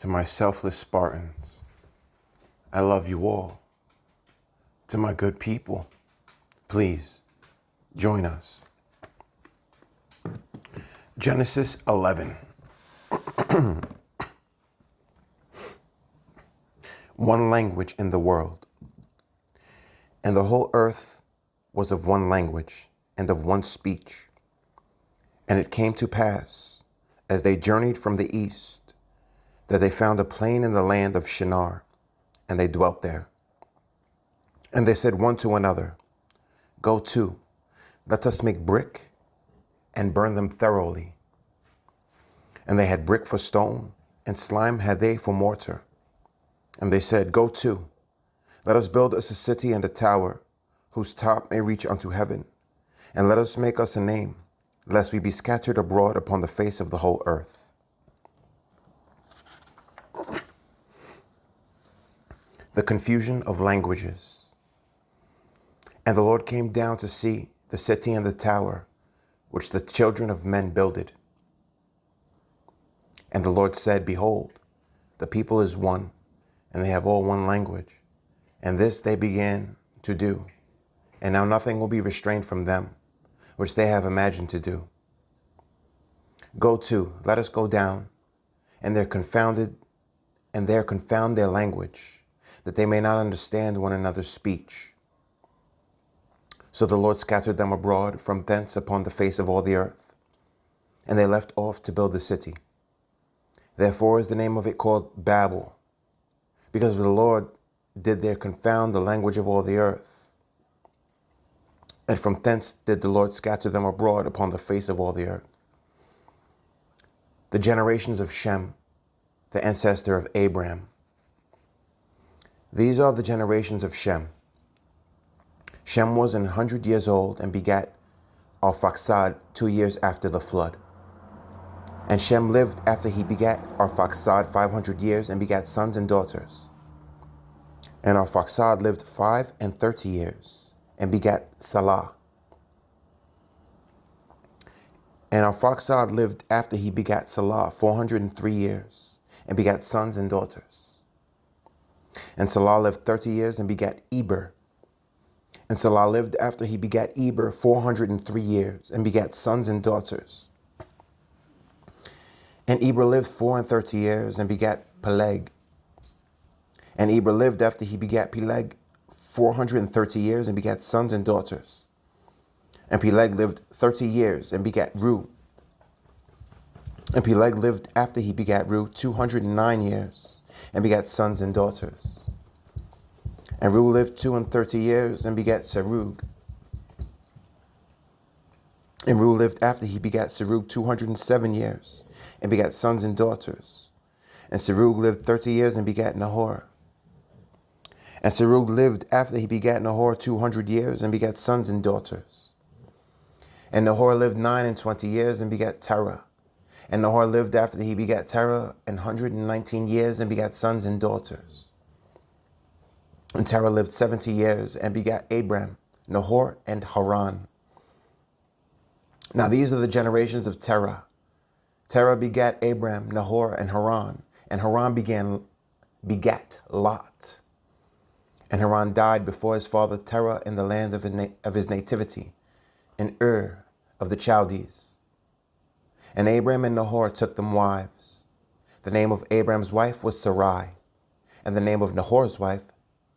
To my selfless Spartans, I love you all. To my good people, please join us. Genesis 11. One language in the world. And the whole earth was of one language and of one speech. And it came to pass, as they journeyed from the east, that they found a plain in the land of Shinar, and they dwelt there. And they said one to another, Go to, let us make brick and burn them thoroughly. And they had brick for stone, and slime had they for mortar. And they said, Go to, let us build us a city and a tower, whose top may reach unto heaven. And let us make us a name, lest we be scattered abroad upon the face of the whole earth. The confusion of languages. And the Lord came down to see the city and the tower, which the children of men builded. And the Lord said, Behold, the people is one, and they have all one language. And this they began to do. And now nothing will be restrained from them, which they have imagined to do. Go to, let us go down, and there confound their language, that they may not understand one another's speech. So the Lord scattered them abroad from thence upon the face of all the earth, and they left off to build the city. Therefore is the name of it called Babel, because the Lord did there confound the language of all the earth. And from thence did the Lord scatter them abroad upon the face of all the earth. The generations of Shem, the ancestor of Abraham. These are the generations of Shem. Shem was 100 years old and begat Arphaxad 2 years after the flood. And Shem lived after he begat Arphaxad 500 years and begat sons and daughters. And Arphaxad lived 35 years and begat Salah. And Arphaxad lived after he begat Salah 403 years and begat sons and daughters. And Salah lived 30 years and begat Eber. And Salah lived after he begat Eber 403 years and begat sons and daughters. And Eber lived 34 years and begat Peleg. And Eber lived after he begat Peleg 430 years and begat sons and daughters. And Peleg lived 30 years and begat Ru. And Peleg lived after he begat Ru 209 years and begat sons and daughters. And Ru lived 32 years and begat Serug. And Ru lived after he begat Serug 207 years and begat sons and daughters. And Serug lived 30 years and begat Nahor. And Serug lived after he begat Nahor 200 years and begat sons and daughters. And Nahor lived 29 years and begat Terah. And Nahor lived after he begat Terah 119 years and begat sons and daughters. And Terah lived 70 years and begat Abram, Nahor, and Haran. Now these are the generations of Terah. Terah begat Abram, Nahor, and Haran. And Haran begat Lot. And Haran died before his father Terah in the land of his nativity, in Ur of the Chaldees. And Abram and Nahor took them wives. The name of Abram's wife was Sarai, and the name of Nahor's wife,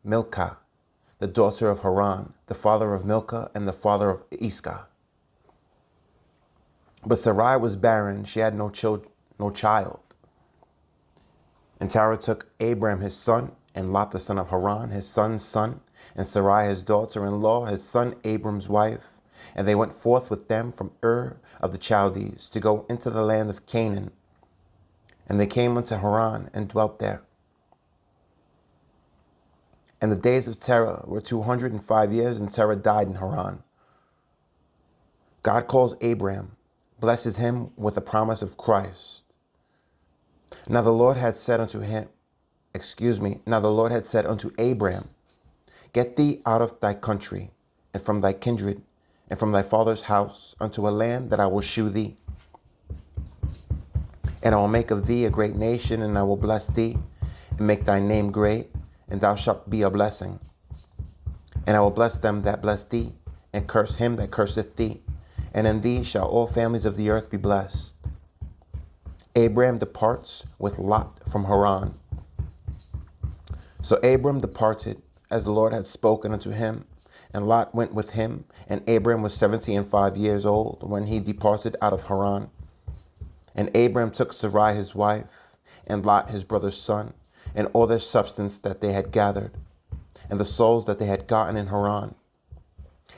Milcah, the daughter of Haran, the father of Milcah and the father of Iscah. But Sarai was barren, she had no child. And Terah took Abram his son, and Lot the son of Haran, his son's son, and Sarai his daughter-in-law, his son Abram's wife. And they went forth with them from Ur of the Chaldees to go into the land of Canaan. And they came unto Haran and dwelt there. And the days of Terah were 205 years, and Terah died in Haran. God calls Abram, blesses him with a promise of Christ. Now the Lord had said unto Abram, Get thee out of thy country, and from thy kindred, and from thy father's house, unto a land that I will shew thee. And I will make of thee a great nation, and I will bless thee, and make thy name great, and thou shalt be a blessing. And I will bless them that bless thee, and curse him that curseth thee. And in thee shall all families of the earth be blessed. Abraham departs with Lot from Haran. So Abram departed, as the Lord had spoken unto him, and Lot went with him. And Abram was 75 years old when he departed out of Haran. And Abram took Sarai his wife, and Lot his brother's son, and all their substance that they had gathered, and the souls that they had gotten in Haran.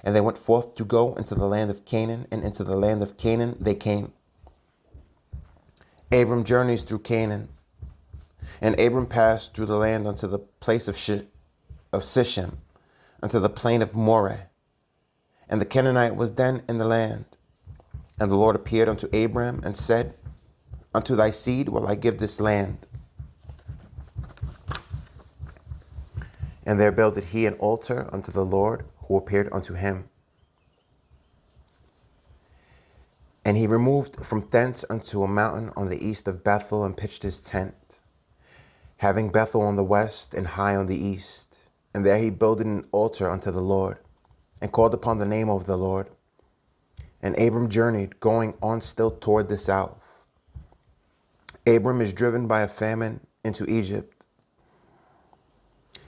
And they went forth to go into the land of Canaan, and into the land of Canaan they came. Abram journeys through Canaan. And Abram passed through the land unto the place of Sichem, unto the plain of Moreh. And the Canaanite was then in the land. And the Lord appeared unto Abram and said, Unto thy seed will I give this land. And there builded he an altar unto the Lord, who appeared unto him. And he removed from thence unto a mountain on the east of Bethel, and pitched his tent, having Bethel on the west and Hai on the east. And there he builded an altar unto the Lord, and called upon the name of the Lord. And Abram journeyed, going on still toward the south. Abram is driven by a famine into Egypt.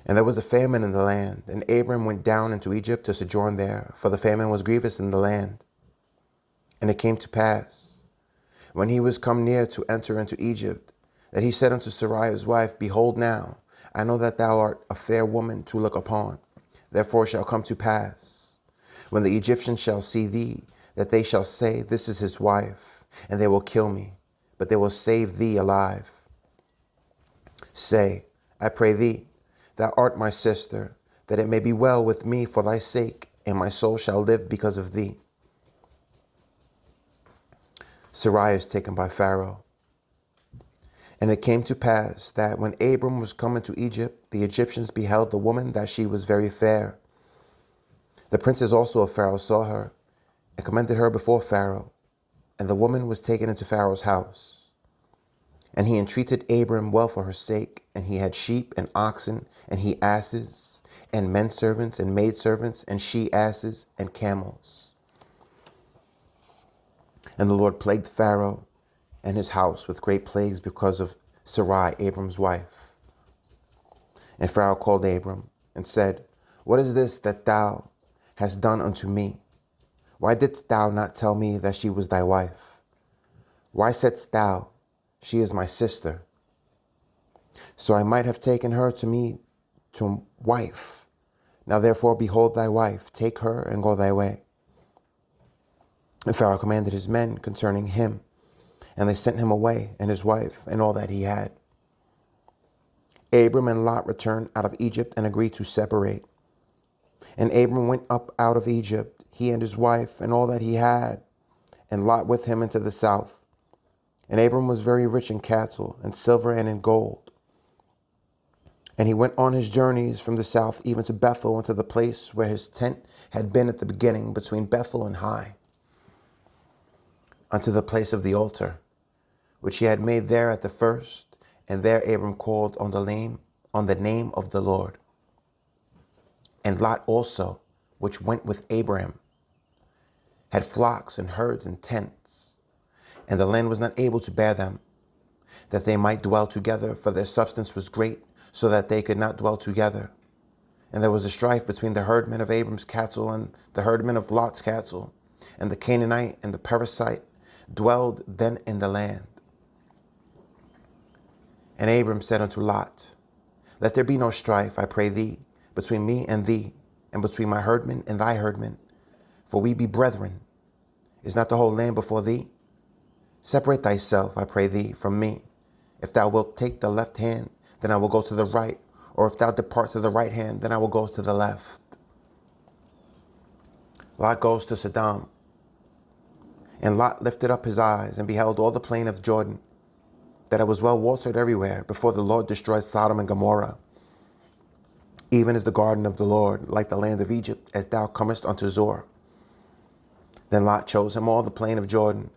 And there was a famine in the land, and Abram went down into Egypt to sojourn there, for the famine was grievous in the land. And it came to pass, when he was come near to enter into Egypt, that he said unto Sarai his wife, Behold now, I know that thou art a fair woman to look upon. Therefore it shall come to pass, when the Egyptians shall see thee, that they shall say, This is his wife, and they will kill me, but they will save thee alive. Say, I pray thee, thou art my sister, that it may be well with me for thy sake, and my soul shall live because of thee. Sarai is taken by Pharaoh. And it came to pass that when Abram was come into Egypt, the Egyptians beheld the woman, that she was very fair. The princes also of Pharaoh saw her, and commended her before Pharaoh. And the woman was taken into Pharaoh's house. And he entreated Abram well for her sake, and he had sheep and oxen, and he asses, and men servants, and maidservants, and she asses, and camels. And the Lord plagued Pharaoh and his house with great plagues because of Sarai, Abram's wife. And Pharaoh called Abram and said, What is this that thou hast done unto me? Why didst thou not tell me that she was thy wife? Why saidst thou, She is my sister? So I might have taken her to me to wife. Now therefore behold thy wife, take her and go thy way. And Pharaoh commanded his men concerning him, and they sent him away, and his wife, and all that he had. Abram and Lot returned out of Egypt and agreed to separate. And Abram went up out of Egypt, he and his wife, and all that he had, and Lot with him into the south. And Abram was very rich in cattle, and silver, and in gold. And he went on his journeys from the south even to Bethel, unto the place where his tent had been at the beginning, between Bethel and Hai, unto the place of the altar, which he had made there at the first. And there Abram called on the name of the Lord. And Lot also, which went with Abram, had flocks and herds and tents, and the land was not able to bear them, that they might dwell together, for their substance was great, so that they could not dwell together. And there was a strife between the herdmen of Abram's cattle and the herdmen of Lot's cattle, and the Canaanite and the Perizzite dwelled then in the land. And Abram said unto Lot, Let there be no strife, I pray thee, between me and thee, and between my herdmen and thy herdmen, for we be brethren. Is not the whole land before thee? Separate thyself, I pray thee, from me. If thou wilt take the left hand, then I will go to the right, or if thou depart to the right hand, then I will go to the left. Lot goes to Sodom. And Lot lifted up his eyes and beheld all the plain of Jordan, that it was well watered everywhere, before the Lord destroyed Sodom and Gomorrah, even as the garden of the Lord, like the land of Egypt, as thou comest unto Zoar. Then Lot chose him all the plain of Jordan,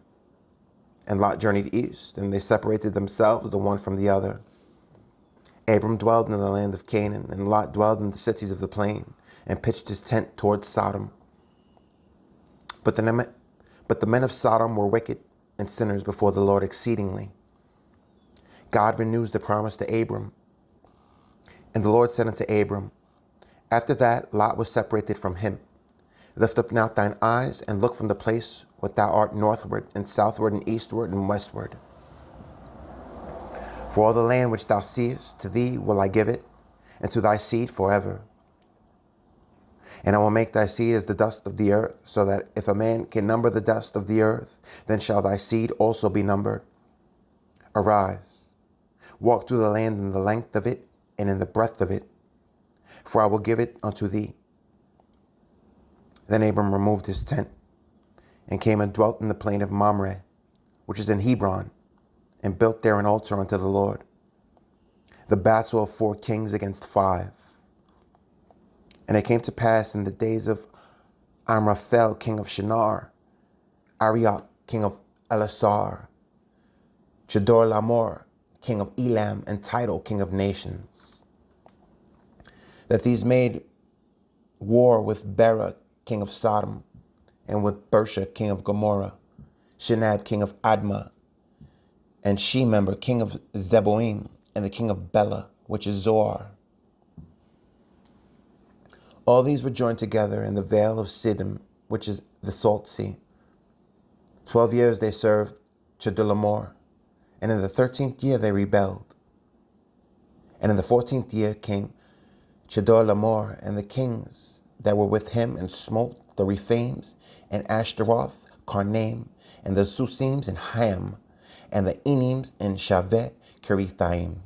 And Lot journeyed east, and they separated themselves the one from the other. Abram dwelled in the land of Canaan, and Lot dwelled in the cities of the plain, and pitched his tent towards Sodom. But the men of Sodom were wicked and sinners before the Lord exceedingly. God renews the promise to Abram. And the Lord said unto Abram, after that Lot was separated from him. Lift up now thine eyes, and look from the place where thou art northward, and southward, and eastward, and westward. For all the land which thou seest, to thee will I give it, and to thy seed forever. And I will make thy seed as the dust of the earth, so that if a man can number the dust of the earth, then shall thy seed also be numbered. Arise, walk through the land in the length of it, and in the breadth of it, for I will give it unto thee. Then Abram removed his tent, and came and dwelt in the plain of Mamre, which is in Hebron, and built there an altar unto the Lord. The battle of 4 kings against 5. And it came to pass in the days of Amraphel, king of Shinar, Arioch, king of Elasar, Chedorlaomer, king of Elam, and Tidal, king of nations, that these made war with Bera, king of Sodom, and with Bersha, king of Gomorrah, Shinab, king of Admah, and Shemember, king of Zeboim, and the king of Bela, which is Zoar. All these were joined together in the vale of Siddim, which is the salt sea. 12 years they served Chedorlaomer, and in the 13th year they rebelled. And in the 14th year came Chedorlaomer and the kings that were with him, and smote the Rephaims, and Ashtaroth, Karnaim, and the Susims, and Ham, and the Enims, and Shaveh, Kirithaim,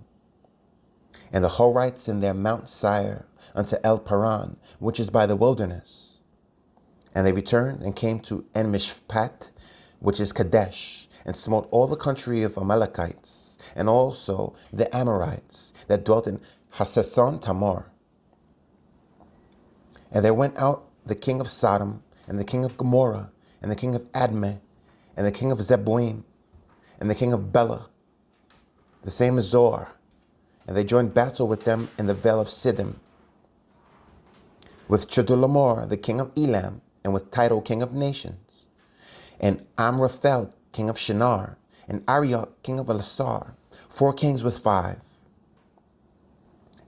and the Horites in their Mount Seir, unto El Paran, which is by the wilderness. And they returned and came to En-Mishpat, which is Kadesh, and smote all the country of Amalekites, and also the Amorites that dwelt in Hasason Tamar. And there went out the king of Sodom, and the king of Gomorrah, and the king of Admah, and the king of Zeboim, and the king of Bela, the same as Zoar, and they joined battle with them in the vale of Siddim, with Chedorlaomer, the king of Elam, and with Tidal, king of nations, and Amraphel, king of Shinar, and Arioch, king of Elasar, 4 kings with 5.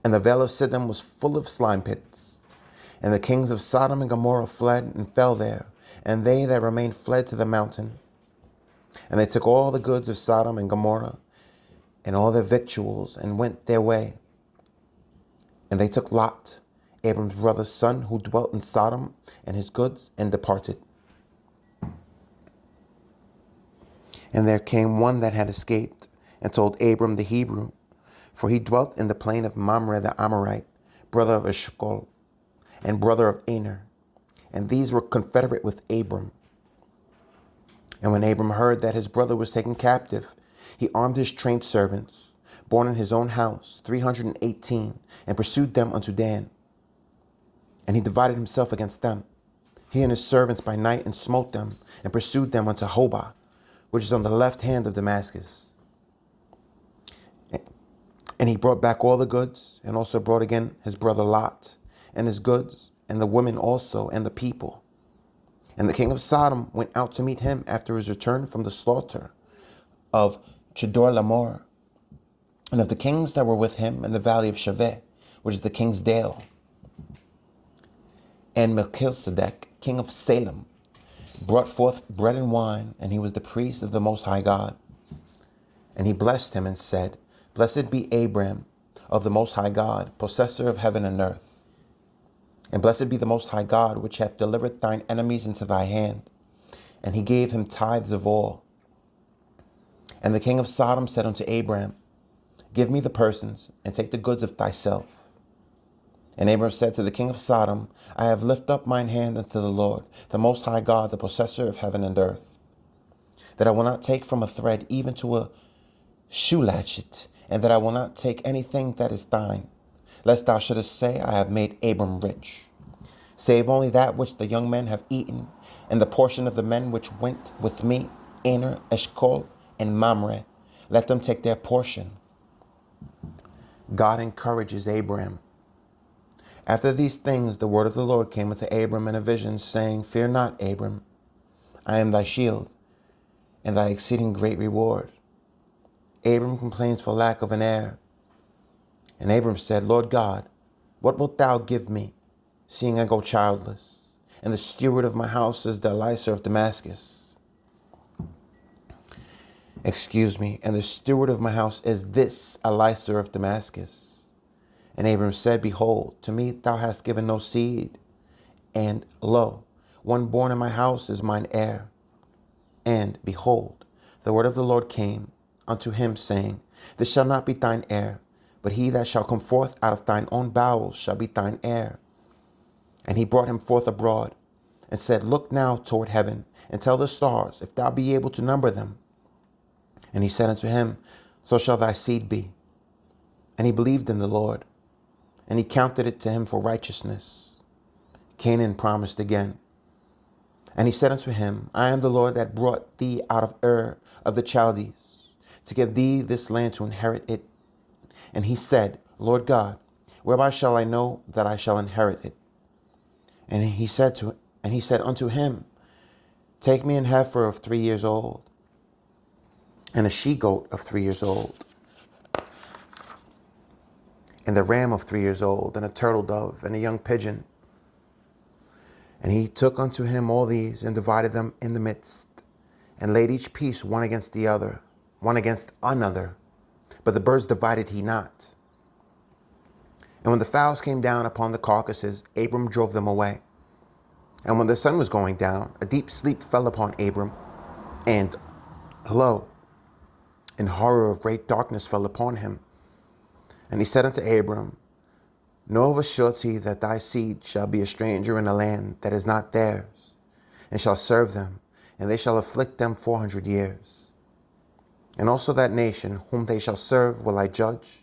And the vale of Siddim was full of slime pits. And the kings of Sodom and Gomorrah fled and fell there, and they that remained fled to the mountain. And they took all the goods of Sodom and Gomorrah, and all their victuals, and went their way. And they took Lot, Abram's brother's son, who dwelt in Sodom, and his goods, and departed. And there came one that had escaped, and told Abram the Hebrew, for he dwelt in the plain of Mamre the Amorite, brother of Eshcol, and brother of Aner, and these were confederate with Abram. And when Abram heard that his brother was taken captive, he armed his trained servants, born in his own house, 318, and pursued them unto Dan. And he divided himself against them, he and his servants by night, and smote them, and pursued them unto Hobah, which is on the left hand of Damascus. And he brought back all the goods, and also brought again his brother Lot, and his goods, and the women also, and the people. And the king of Sodom went out to meet him after his return from the slaughter of Chedorlaomer, and of the kings that were with him in the valley of Shaveh, which is the king's dale. And Melchizedek, king of Salem, brought forth bread and wine, and he was the priest of the Most High God. And he blessed him and said, Blessed be Abram of the Most High God, possessor of heaven and earth. And blessed be the Most High God, which hath delivered thine enemies into thy hand. And he gave him tithes of all. And the king of Sodom said unto Abram, Give me the persons, and take the goods of thyself. And Abram said to the king of Sodom, I have lifted up mine hand unto the Lord, the Most High God, the possessor of heaven and earth, that I will not take from a thread even to a shoe latchet, and that I will not take anything that is thine, lest thou shouldest say, I have made Abram rich, save only that which the young men have eaten, and the portion of the men which went with me, Aner, Eshcol, and Mamre. Let them take their portion. God encourages Abram. After these things, the word of the Lord came unto Abram in a vision, saying, Fear not, Abram. I am thy shield, and thy exceeding great reward. Abram complains for lack of an heir. And Abram said, Lord God, what wilt thou give me, seeing I go childless? And the steward of my house is the Eliezer of Damascus. And the steward of my house is this Eliezer of Damascus. And Abram said, Behold, to me thou hast given no seed, and lo, one born in my house is mine heir. And behold, the word of the Lord came unto him, saying, This shall not be thine heir, but he that shall come forth out of thine own bowels shall be thine heir. And he brought him forth abroad, and said, Look now toward heaven, and tell the stars, if thou be able to number them. And he said unto him, So shall thy seed be. And he believed in the Lord, and he counted it to him for righteousness. Canaan promised again. And he said unto him, I am the Lord that brought thee out of Ur of the Chaldees, to give thee this land to inherit it. And he said, Lord God, whereby shall I know that I shall inherit it? And he said unto him, Take me an heifer of 3 years old, and a she-goat of 3 years old, and the ram of 3 years old, and a turtle dove, and a young pigeon. And he took unto him all these, and divided them in the midst, and laid each piece one against the other, one against another. But the birds divided he not. And when the fowls came down upon the carcasses, Abram drove them away. And when the sun was going down, a deep sleep fell upon Abram, and lo, an horror of great darkness fell upon him. And he said unto Abram, Know of a surety that thy seed shall be a stranger in a land that is not theirs, and shall serve them, and they shall afflict them 400 years. And also that nation whom they shall serve will I judge,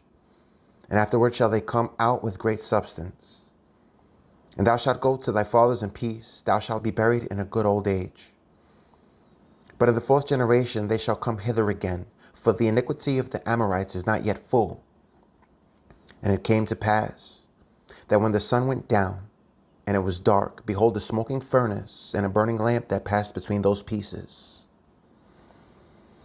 and afterward shall they come out with great substance. And thou shalt go to thy fathers in peace, thou shalt be buried in a good old age. But in the 4th generation they shall come hither again, for the iniquity of the Amorites is not yet full. And it came to pass that when the sun went down, and it was dark, behold, a smoking furnace and a burning lamp that passed between those pieces.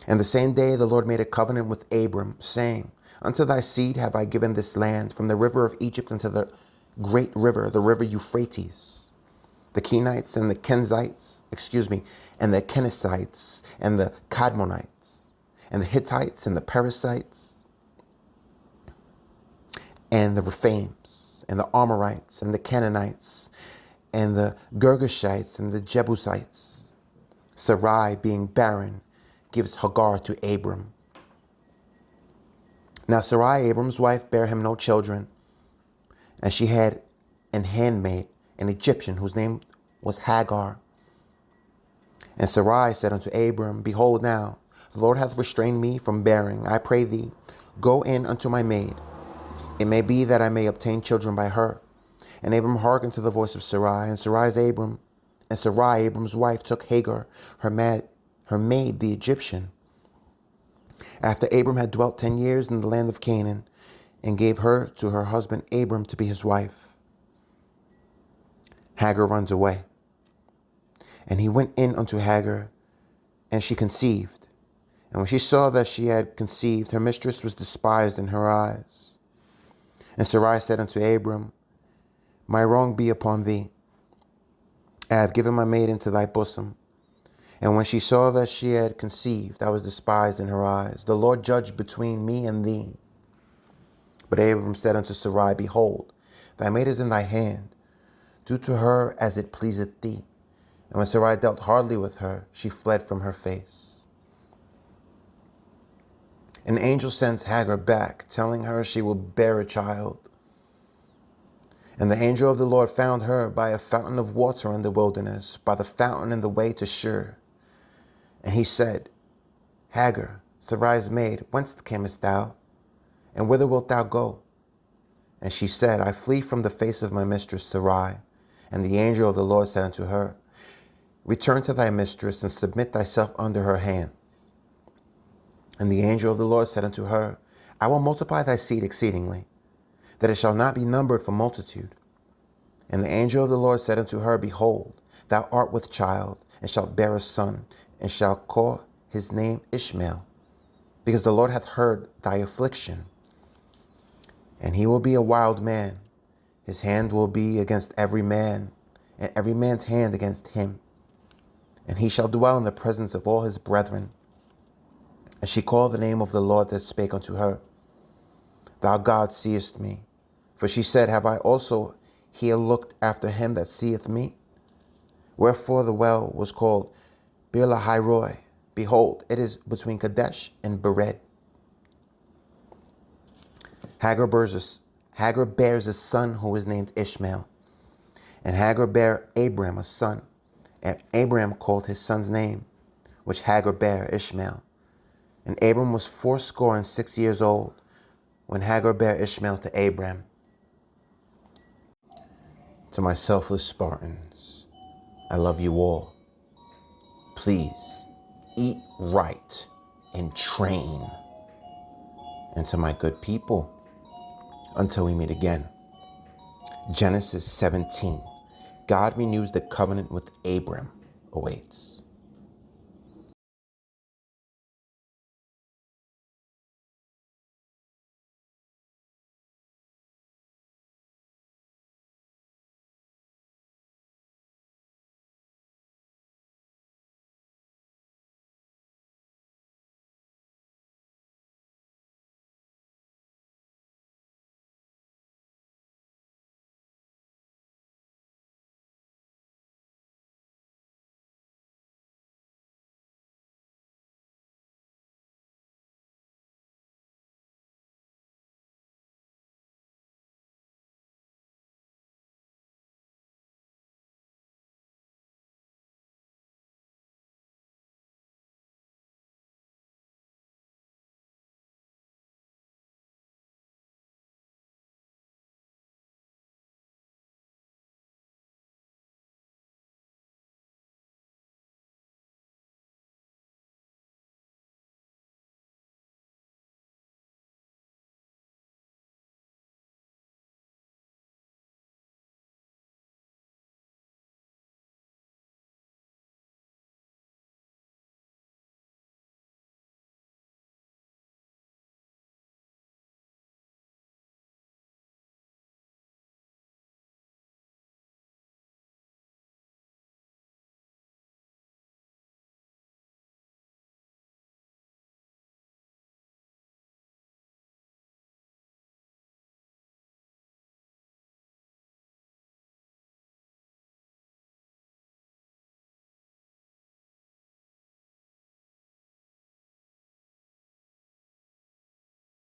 And the same day the Lord made a covenant with Abram, saying, Unto thy seed have I given this land, from the river of Egypt unto the great river, the river Euphrates. The Kenites and the Kenzites, and the Kenizzites and the Kadmonites, and the Hittites and the Perizzites, and the Rephaims, and the Amorites, and the Canaanites, and the Girgashites, and the Jebusites. Sarai, being barren, gives Hagar to Abram. Now Sarai, Abram's wife, bare him no children, and she had an handmaid, an Egyptian, whose name was Hagar. And Sarai said unto Abram, Behold now, the Lord hath restrained me from bearing. I pray thee, go in unto my maid. It may be that I may obtain children by her. And Abram hearkened to the voice of Sarai. And Sarai, Abram's wife, took Hagar, her maid, the Egyptian. After Abram had dwelt 10 years in the land of Canaan, and gave her to her husband Abram to be his wife. Hagar runs away. And he went in unto Hagar, and she conceived. And when she saw that she had conceived, her mistress was despised in her eyes. And Sarai said unto Abram, My wrong be upon thee. I have given my maid into thy bosom. And when she saw that she had conceived, I was despised in her eyes. The Lord judged between me and thee. But Abram said unto Sarai, Behold, thy maid is in thy hand. Do to her as it pleaseth thee. And when Sarai dealt hardly with her, she fled from her face. An angel sends Hagar back, telling her she will bear a child. And the angel of the Lord found her by a fountain of water in the wilderness, by the fountain in the way to Shur. And he said, Hagar, Sarai's maid, whence camest thou? And whither wilt thou go? And she said, I flee from the face of my mistress Sarai. And the angel of the Lord said unto her, Return to thy mistress, and submit thyself under her hands. And the angel of the Lord said unto her, I will multiply thy seed exceedingly, that it shall not be numbered for multitude. And the angel of the Lord said unto her, Behold, thou art with child, and shalt bear a son, and shalt call his name Ishmael, because the Lord hath heard thy affliction. And he will be a wild man. His hand will be against every man, and every man's hand against him. And he shall dwell in the presence of all his brethren. And she called the name of the Lord that spake unto her, Thou God seest me. For she said, Have I also here looked after him that seeth me? Wherefore the well was called Beer-lahai-roi. Behold, it is between Kadesh and Bered. Hagar bears a son who is named Ishmael. And Hagar bare Abram a son. And Abram called his son's name, which Hagar bare, Ishmael. And Abram was 86 years old when Hagar bare Ishmael to Abram. To my selfless Spartans, I love you all. Please eat right and train. And to my good people, until we meet again. Genesis 17. God renews the covenant with Abram awaits.